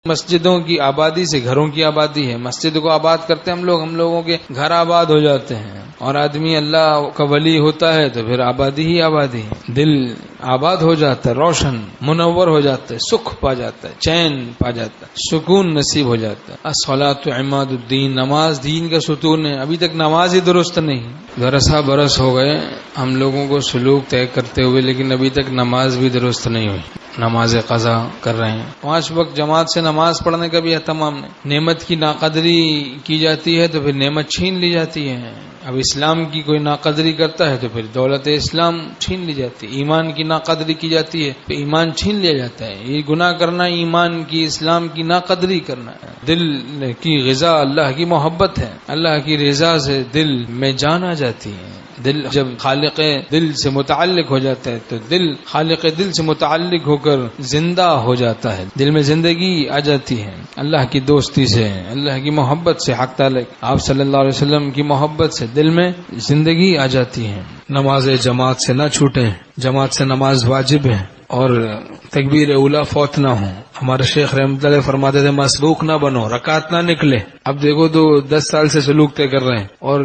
مسجدوں کی آبادی سے گھروں کی آبادی ہے. مسجد کو آباد کرتے ہیں ہم لوگوں کے گھر آباد ہو جاتے ہیں. اور آدمی اللہ کا ولی ہوتا ہے تو پھر آبادی ہی آبادی ہے. دل آباد ہو جاتا ہے، روشن منور ہو جاتا ہے، سکھ پا جاتا ہے، چین پا جاتا ہے، سکون نصیب ہو جاتا ہے. الصلاۃ عماد الدین، نماز دین کا ستون ہے. ابھی تک نماز ہی درست نہیں. برس ہو گئے ہم لوگوں کو سلوک طے کرتے ہوئے، لیکن ابھی تک نماز بھی درست نہیں ہوئی. نماز قضا کر رہے ہیں. 5 وقت جماعت سے نماز پڑھنے کا بھی اہتمام نہیں. نعمت کی ناقدری کی جاتی ہے تو پھر نعمت چھین لی جاتی ہے. اب اسلام کی کوئی ناقدری کرتا ہے تو پھر دولت اسلام چھین لی جاتی ہے. ایمان کی ناقدری کی جاتی ہے تو ایمان چھین لیا جاتا ہے. یہ گناہ کرنا ایمان کی، اسلام کی ناقدری کرنا ہے. دل کی غذا اللہ کی محبت ہے. اللہ کی رضا سے دل میں جان آ جاتی ہے. دل جب خالق دل سے متعلق ہو جاتا ہے تو دل خالق دل سے متعلق ہو کر زندہ ہو جاتا ہے. دل میں زندگی آ جاتی ہے اللہ کی دوستی سے، اللہ کی محبت سے. حق تعالی آپ صلی اللہ علیہ وسلم کی محبت سے دل میں زندگی آ جاتی ہے. نماز جماعت سے نہ چھوٹیں. جماعت سے نماز واجب ہے اور تکبیر اولیٰ فوت نہ ہو. ہمارے شیخ رحمۃ اللہ فرماتے تھے مسبوق نہ بنو، رکعت نہ نکلے. اب دیکھو تو 10 سال سے سلوک طے کر رہے ہیں اور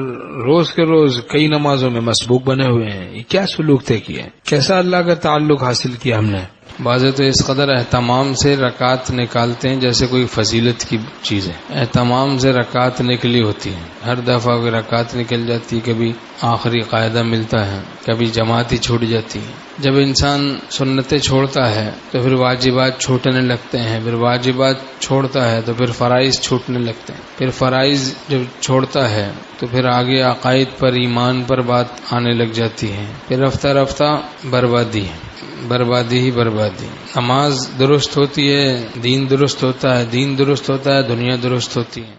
روز کے روز کئی نمازوں میں مسبوق بنے ہوئے ہیں. یہ کیا سلوک طے کیا ہے؟ کیسا اللہ کا تعلق حاصل کیا ہم نے؟ بعض تو اس قدر اہتمام سے رکعت نکالتے ہیں جیسے کوئی فضیلت کی چیز ہے. اہتمام سے رکعت نکلی ہوتی ہے، ہر دفعہ کوئی رکعت نکل جاتی، کبھی آخری قاعدہ ملتا ہے، کبھی جماعت ہی چھوٹ جاتی ہے. جب انسان سنتیں چھوڑتا ہے تو پھر واجبات چھوٹنے لگتے ہیں، پھر واجبات چھوڑتا ہے تو پھر فرائض چھوٹنے لگتے ہیں، پھر فرائض جب چھوڑتا ہے تو پھر آگے عقائد پر، ایمان پر بات آنے لگ جاتی ہے. پھر رفتہ رفتہ بربادی ہے، بربادی ہی بربادی. نماز درست ہوتی ہے، دین درست ہوتا ہے، دین درست ہوتا ہے، دنیا درست ہوتی ہے.